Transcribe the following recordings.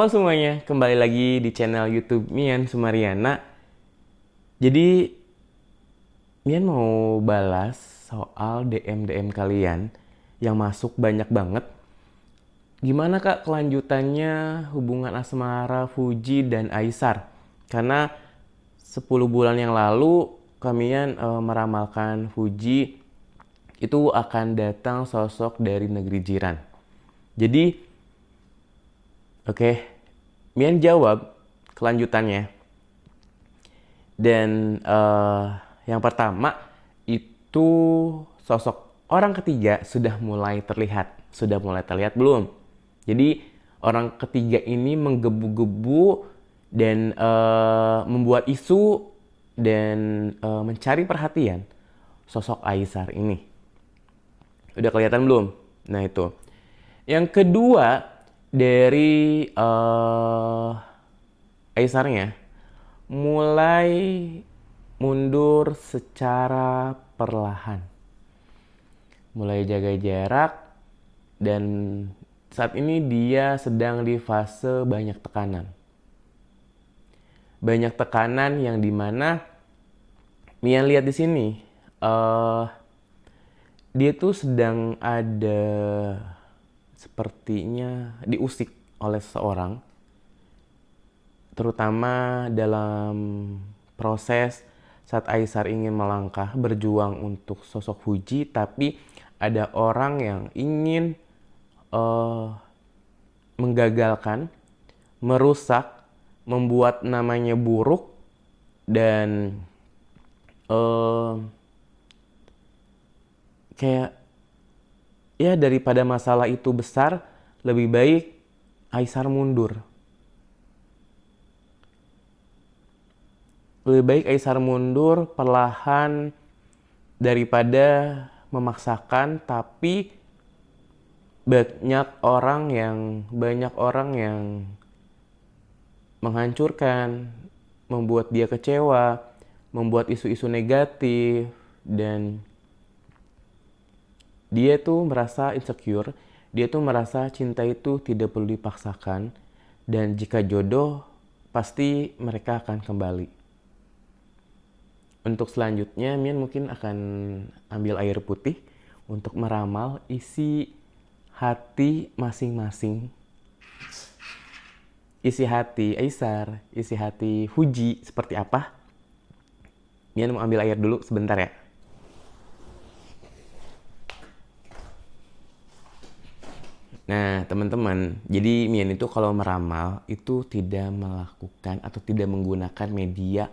Halo semuanya, kembali lagi di channel YouTube Mian Sumariana. Jadi Mian mau balas soal DM kalian yang masuk banyak banget. Gimana Kak kelanjutannya hubungan asmara Fuji dan Aisar? Karena 10 bulan yang lalu kalian meramalkan Fuji itu akan datang sosok dari negeri jiran. Jadi oke, Mian jawab kelanjutannya. Dan yang pertama itu sosok orang ketiga sudah mulai terlihat. Sudah mulai terlihat belum? Jadi orang ketiga ini menggebu-gebu dan membuat isu dan mencari perhatian sosok Aisar ini. Udah kelihatan belum? Nah itu. Yang kedua dari Aisarnya mulai mundur secara perlahan. Mulai jaga jarak dan saat ini dia sedang di fase banyak tekanan. Banyak tekanan yang dimana Mian lihat di sini, dia tuh sedang ada sepertinya diusik oleh seseorang, terutama dalam proses saat Aisar ingin melangkah berjuang untuk sosok Fuji, tapi ada orang yang ingin menggagalkan, merusak, membuat namanya buruk dan kayak ya daripada masalah itu besar, lebih baik Aisar mundur. Lebih baik Aisar mundur perlahan daripada memaksakan, tapi banyak orang yang menghancurkan, membuat dia kecewa, membuat isu-isu negatif, dan dia tuh merasa insecure, dia tuh merasa cinta itu tidak perlu dipaksakan, dan jika jodoh pasti mereka akan kembali. Untuk selanjutnya, Mian mungkin akan ambil air putih untuk meramal isi hati masing-masing. Isi hati Aisar, isi hati Fuji seperti apa? Mian mau ambil air dulu sebentar ya. Nah, teman-teman, jadi Mian itu kalau meramal itu tidak melakukan atau tidak menggunakan media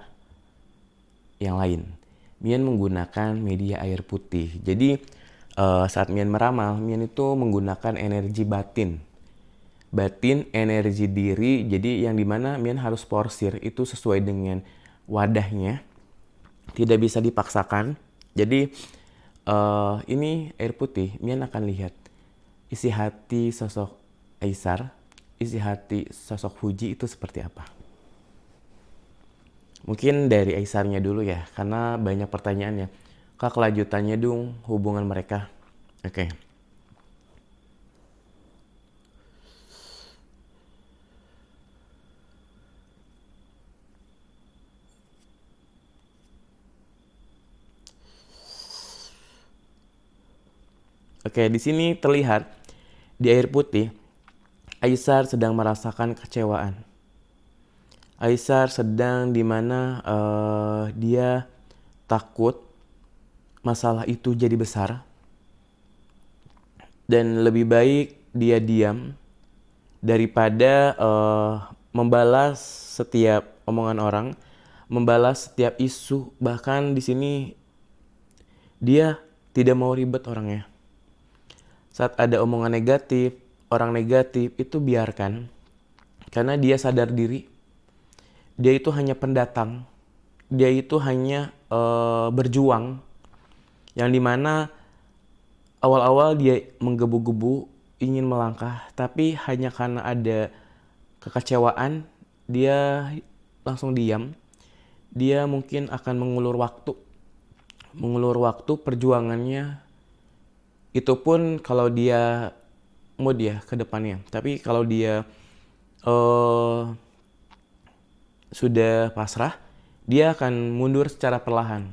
yang lain. Mian menggunakan media air putih. Jadi saat Mian meramal, Mian itu menggunakan energi batin. Batin, energi diri, jadi yang dimana Mian harus porsir itu sesuai dengan wadahnya. Tidak bisa dipaksakan. Jadi ini air putih, Mian akan lihat isi hati sosok Aisar, isi hati sosok Fuji itu seperti apa. Mungkin dari Aisarnya dulu ya, karena banyak pertanyaannya. Kak, kelanjutannya dong hubungan mereka. Oke. Oke, di sini terlihat di air putih, Aisar sedang merasakan kecewaan. Aisar sedang dimana dia takut masalah itu jadi besar dan lebih baik dia diam daripada membalas setiap omongan orang, membalas setiap isu. Bahkan di sini dia tidak mau ribet orangnya. Saat ada omongan negatif, orang negatif itu biarkan, karena dia sadar diri. Dia itu hanya pendatang, dia itu hanya berjuang, yang dimana awal-awal dia menggebu-gebu ingin melangkah, tapi hanya karena ada kekecewaan, dia langsung diam. Dia mungkin akan mengulur waktu perjuangannya, itu pun kalau dia mood ya ke depannya. Tapi kalau dia eh sudah pasrah, dia akan mundur secara perlahan.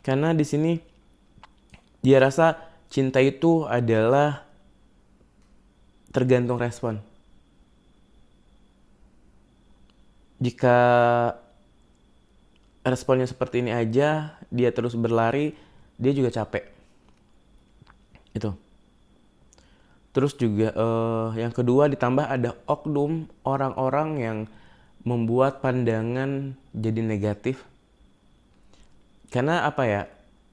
Karena di sini dia rasa cinta itu adalah tergantung respon. Jika responnya seperti ini aja, dia terus berlari, dia juga capek. Itu. Terus juga yang kedua ditambah ada oknum orang-orang yang membuat pandangan jadi negatif. Karena apa ya,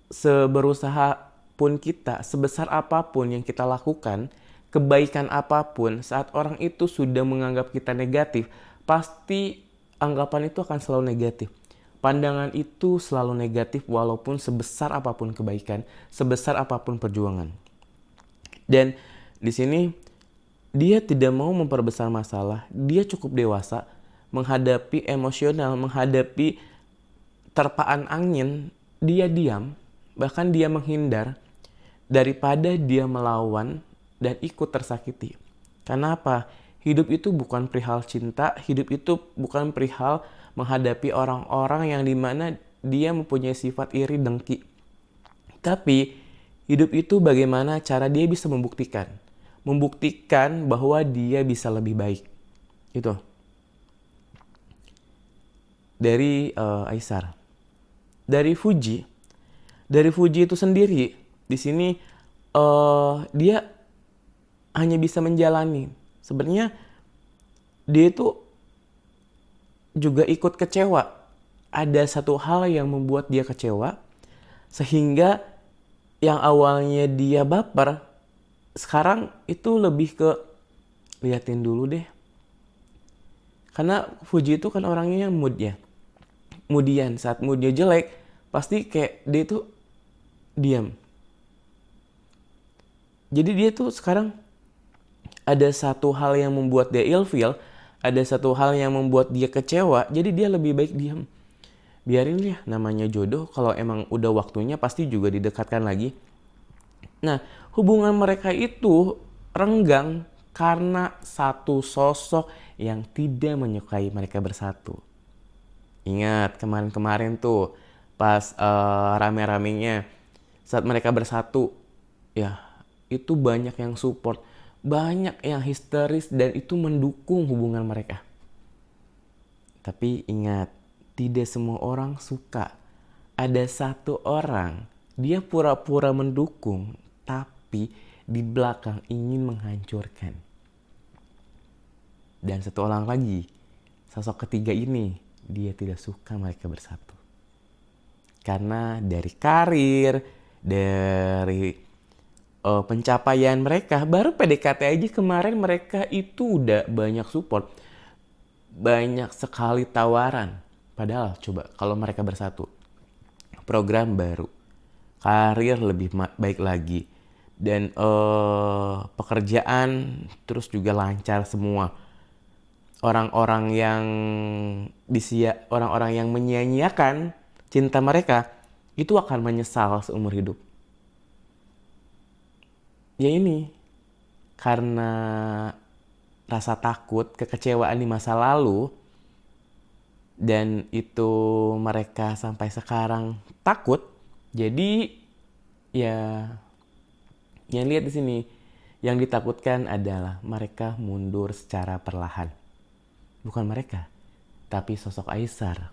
seberusaha pun kita, sebesar apapun yang kita lakukan, kebaikan apapun, saat orang itu sudah menganggap kita negatif, pasti anggapan itu akan selalu negatif. Pandangan itu selalu negatif walaupun sebesar apapun kebaikan, sebesar apapun perjuangan. Dan di sini dia tidak mau memperbesar masalah, dia cukup dewasa menghadapi emosional, menghadapi terpaan angin, dia diam, bahkan dia menghindar daripada dia melawan dan ikut tersakiti. Karena apa? Hidup itu bukan perihal cinta, hidup itu bukan perihal menghadapi orang-orang yang dimana dia mempunyai sifat iri dengki. Tapi hidup itu bagaimana cara dia bisa membuktikan bahwa dia bisa lebih baik. Itu dari Aisar. Dari Fuji itu sendiri di sini dia hanya bisa menjalani. Sebenarnya dia itu juga ikut kecewa. Ada satu hal yang membuat dia kecewa sehingga yang awalnya dia baper sekarang itu lebih ke liatin dulu deh. Karena Fuji itu kan orangnya yang moodnya. Kemudian saat moodnya jelek pasti kayak dia itu diam. Jadi dia tuh sekarang ada satu hal yang membuat dia ilfeel, ada satu hal yang membuat dia kecewa, jadi dia lebih baik diam. Biarin ya, namanya jodoh, kalau emang udah waktunya pasti juga didekatkan lagi. Nah, hubungan mereka itu renggang karena satu sosok yang tidak menyukai mereka bersatu. Ingat kemarin-kemarin tuh pas rame-ramenya saat mereka bersatu, ya itu banyak yang support, banyak yang histeris dan itu mendukung hubungan mereka. Tapi ingat, tidak semua orang suka. Ada satu orang, dia pura-pura mendukung, tapi di belakang ingin menghancurkan. Dan satu orang lagi, sosok ketiga ini, dia tidak suka mereka bersatu. Karena dari karir, dari pencapaian mereka, baru PDKT aja kemarin mereka itu udah banyak support, banyak sekali tawaran. Padahal coba kalau mereka bersatu, program baru, karir lebih baik lagi, dan pekerjaan terus juga lancar semua. Orang-orang yang menyia-nyiakan cinta mereka itu akan menyesal seumur hidup. Ya ini, karena rasa takut, kekecewaan di masa lalu, dan itu mereka sampai sekarang takut. Jadi ya, yang lihat di sini, yang ditakutkan adalah mereka mundur secara perlahan. Bukan mereka, tapi sosok Aisar.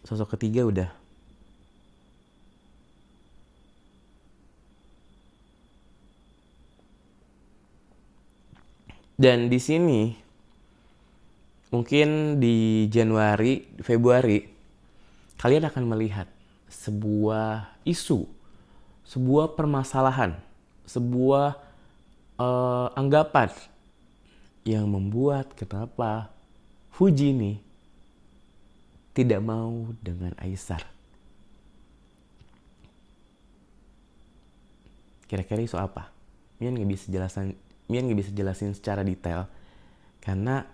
Sosok ketiga udah. Dan di sini mungkin di Januari, Februari kalian akan melihat sebuah isu, sebuah permasalahan, sebuah anggapan yang membuat kenapa Fuji ini tidak mau dengan Aisar. Kira-kira isu apa? Mian nggak bisa jelasin secara detail karena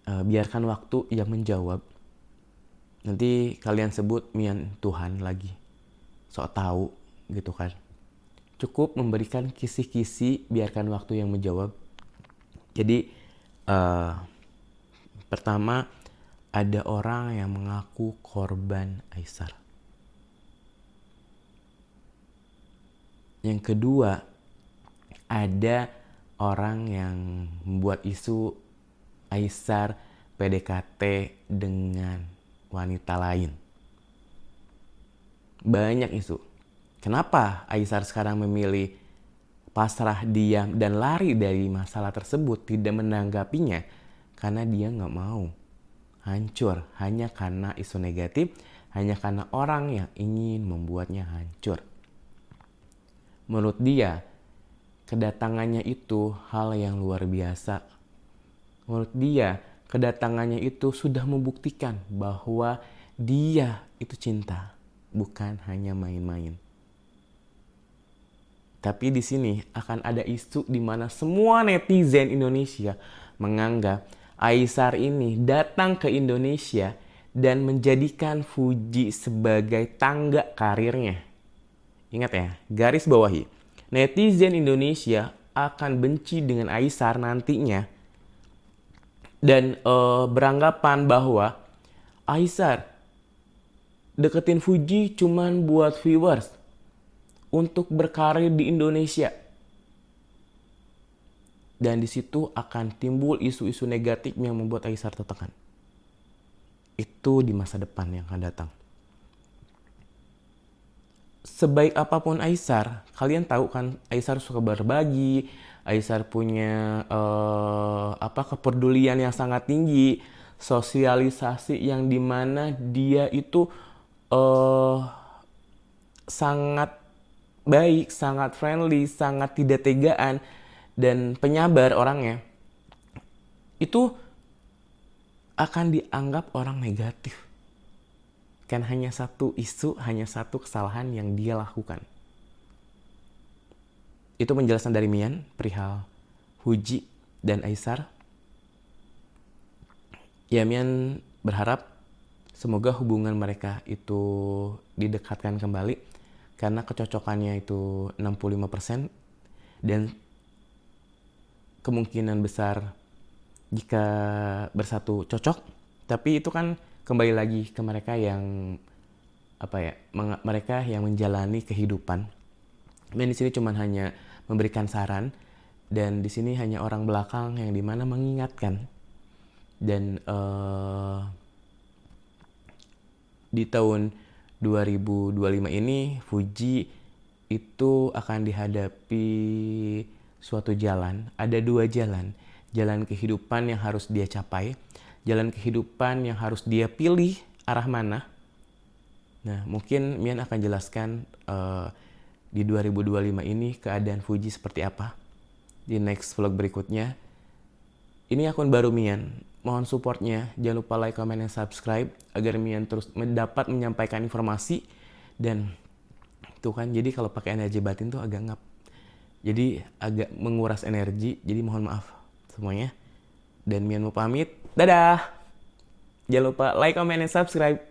biarkan waktu yang menjawab. Nanti kalian sebut Mian Tuhan lagi, sok tahu gitu kan. cukup memberikan kisi-kisi, biarkan waktu yang menjawab. Jadi pertama, ada orang yang mengaku korban Aisar. Yang kedua, ada orang yang membuat isu Aisar PDKT dengan wanita lain. Banyak isu. Kenapa Aisar sekarang memilih pasrah, diam, dan lari dari masalah tersebut, tidak menanggapinya? Karena dia nggak mau hancur hanya karena isu negatif, hanya karena orang yang ingin membuatnya hancur. Menurut dia, kedatangannya itu hal yang luar biasa. Menurut dia, kedatangannya itu sudah membuktikan bahwa dia itu cinta, bukan hanya main-main. Tapi di sini akan ada isu di mana semua netizen Indonesia menganggap Aisar ini datang ke Indonesia dan menjadikan Fuji sebagai tangga karirnya. Ingat ya, garis bawahi. Netizen Indonesia akan benci dengan Aisar nantinya dan beranggapan bahwa Aisar deketin Fuji cuman buat viewers untuk berkarir di Indonesia. Dan di situ akan timbul isu-isu negatif yang membuat Aisar tertekan. Itu di masa depan yang akan datang. Sebaik apapun Aisar, kalian tahu kan Aisar suka berbagi, Aisar punya kepedulian yang sangat tinggi, sosialisasi yang dimana dia itu sangat baik, sangat friendly, sangat tidak tegaan, dan penyabar orangnya. Itu akan dianggap orang negatif. Kan hanya satu isu, hanya satu kesalahan yang dia lakukan. Itu penjelasan dari Mian perihal Fuji dan Aisar. Ya, Mian berharap semoga hubungan mereka itu didekatkan kembali karena kecocokannya itu 65% dan kemungkinan besar jika bersatu cocok. Tapi itu kan kembali lagi ke mereka yang mereka yang menjalani kehidupan. Dan di sini cuma hanya memberikan saran dan di sini hanya orang belakang yang dimana mengingatkan. Dan di tahun 2025 ini Fuji itu akan dihadapi suatu jalan. Ada dua jalan. Jalan kehidupan yang harus dia capai, jalan kehidupan yang harus dia pilih arah mana. Nah, mungkin Mian akan jelaskan di 2025 ini keadaan Fuji seperti apa di next vlog berikutnya. Ini akun baru Mian, mohon supportnya. Jangan lupa like, comment, dan subscribe agar Mian terus dapat menyampaikan informasi. Dan tuh kan, jadi kalau pakai energi batin tuh agak ngap, jadi agak menguras energi. Jadi mohon maaf semuanya. Dan Mian mau pamit. Dadah! Jangan lupa like, comment, dan subscribe.